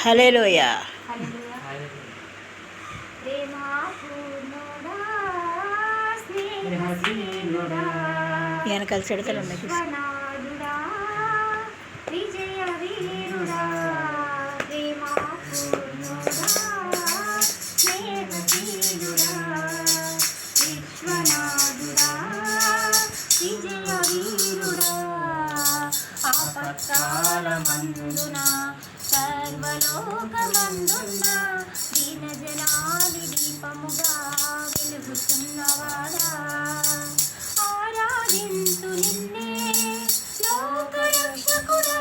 హల్లెలూయా. వెనకాల చెడతలు ఉన్నాయి. విజయ వీరుడా స్నేహశీలుడా విశ్వనాథుడా విజయ వీరుడా ఆపత్కాలమందున సర్వలోకమందున దీనజనాలి దీపముగా వెలుగుతున్నవాడా ఆరాధింతు నిన్నే లోకరక్షకుడా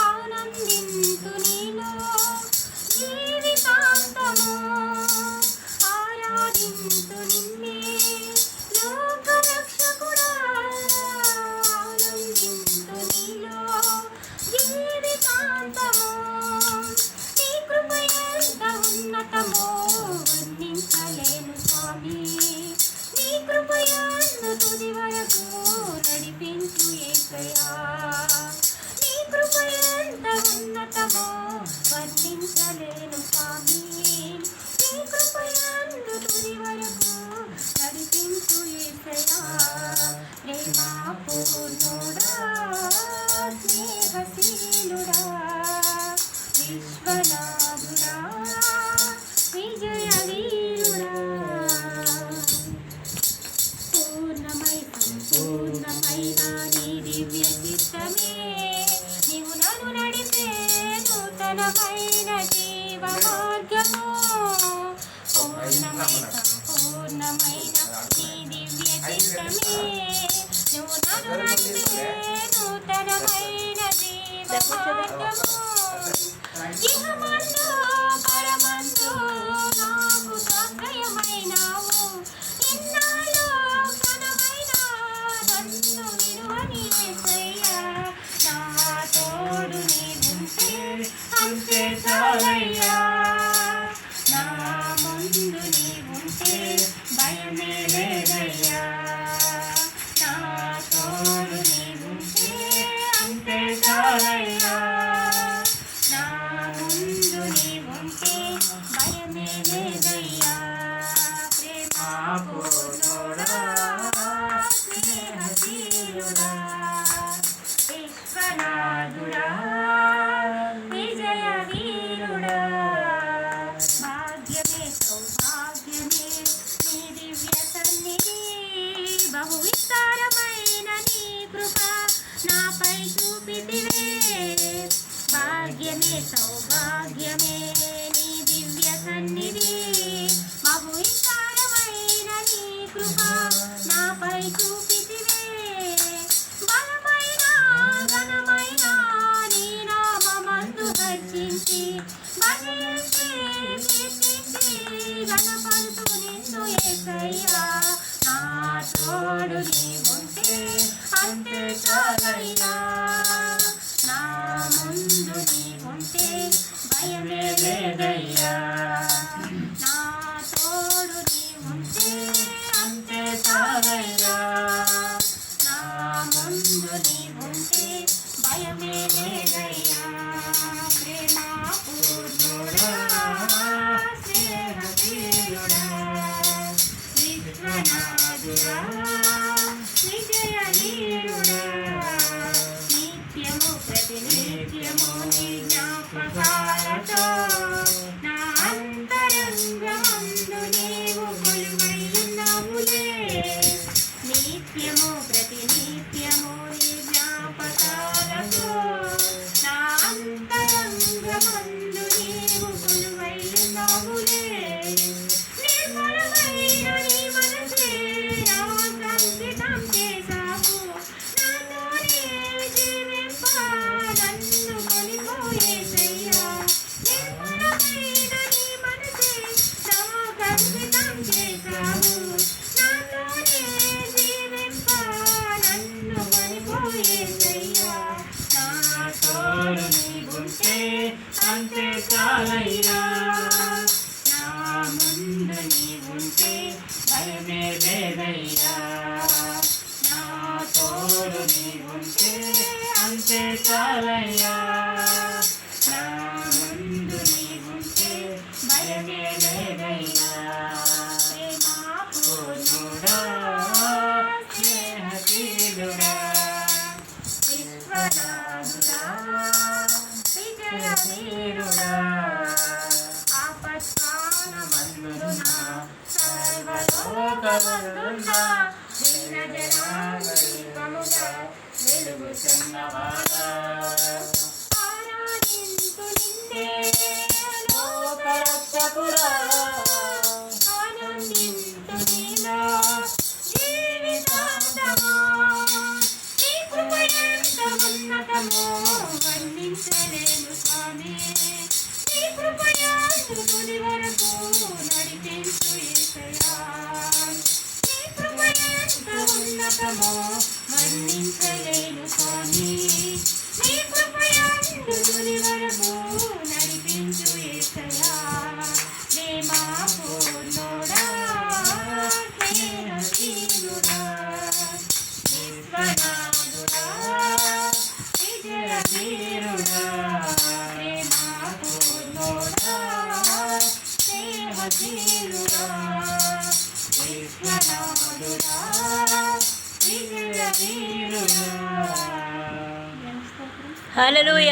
ఆనందింతు నీలో జీవితాంతము ఆరాధింతు నిన్నే లోకరక్షకుడా ఆనందింతు నీలో జీవితాంతము నీ కృప ఎంత ఉన్నతమో వర్ణించలేను స్వామి నీ కృపయందు తుది వరకు నడిపించు యేసయ్యా నీ కృప ఎంత ఉన్నతమో వర్ణించలేను స్వామి నీ కృపయందు తుది వరకు నడిపించు యేసయ్యా ప్రేమపూర్ణుడా స్నేహశీలుడా విశ్వనాథుడా విజయ వీరుడా సంపూర్ణమైన నీ దివ్య చిత్తమే నీవు నన్ను నడిపే నూతనమైన జీవ మార్గము సంపూర్ణమైన నీ దివ్య చిత్తమే నువ్వు నన్ను నడిపే నూతనమైన జీవ మార్గము ఇహమందు పరమందు నాకు సహాయమైనావు ఇన్నాళ్ళు ఘనమైన నన్ను విడువని యేసయ్యా నా తోడు నీవుంటే అంతే చాలయ్యా నా ముందు నీవుంటే భయమే లేదయ్యా నా తోడు నీవుంటే అంతే చాలయ్యా నా ముందు నీవుంటే భయమే లేదయ్యా ప్రేమపూర్ణుడా స్నేహశీలుడా విశ్వనాథుడా విజయ వీరుడా భాగ్యమే సౌభాగ్యమే నీ దివ్య సన్నిధి బహు విస్తారమైన నీ కృప నాపై చూపితివే భాగ్యమే సౌభాగ్యమే నీ దివ్య సన్నిధి బహు విస్తారమైన నీ కృప నాపై చూపితివే బలమైన ఘనమైన నీ నామమందు హర్షించి భజించి కీర్తించి ఘనపరుతు నిన్ను యేసయ్యా నా తోడు నీవుంటే అంతే చాలయ్యా నా ముందు నీవుంటే భయమే లేదయ్యా నా తోడు నీవుంటే అంతే చాలయ్యా నా ముందు నీవుంటే భయమే లేదయ్యా ప్రేమపూర్ణుడా స్నేహశీలుడా విశ్వనాథుడా విజయ వీరుడా నిత్యము ప్రతినిత్యము నీ జ్ఞాపకాలతో నా అంతరంగమందు నీవు కొలువైయున్నావులే నిత్యము ప్రతినిత్యము నీ జ్ఞాపకాలతో నా అంతరంగమందు నీవు కొలువైయున్నావులే నిర్మలమైన నీ మనసే నా సంగీతం చేశావు నాతోనే జీవింప నన్ను కొనిపోయేసయ్యా నిర్మలమైన నీ మనసే నా సంగీతం చేశావు నాతోనే జీవింప నన్ను కొనిపోయేసయ్యా నా తోడు నీవుంటే అంతే చాలయ్యా నా ముందు నీవుంటే భయమే లేదయ్యా నా తోడు నీవుంటే అంతే చాలయ్యా నా రక్షకుడా ఆనందింతు నీలో జీవితాంతము. నీ కృప ఎంత ఉన్నతమో వర్ణించలేను స్వామి. నీ కృప యందు తుది వరకు నడిపించు యేసయ్యా. నీ కృప ఎంత ఉన్నతమో వర్ణించలేను స్వామి. నీ కృప యందు తుది వరకు నడిపించు యేసయ్యా. ప్రేమా పూర్ణుడా స్నేహశీలుడా విశ్వనాథుడా విజయ వీరుడా. ప్రేమా పూర్ణుడా స్నేహశీలుడా విశ్వనాథుడా విజయ వీరుడా. హల్లెలూయా.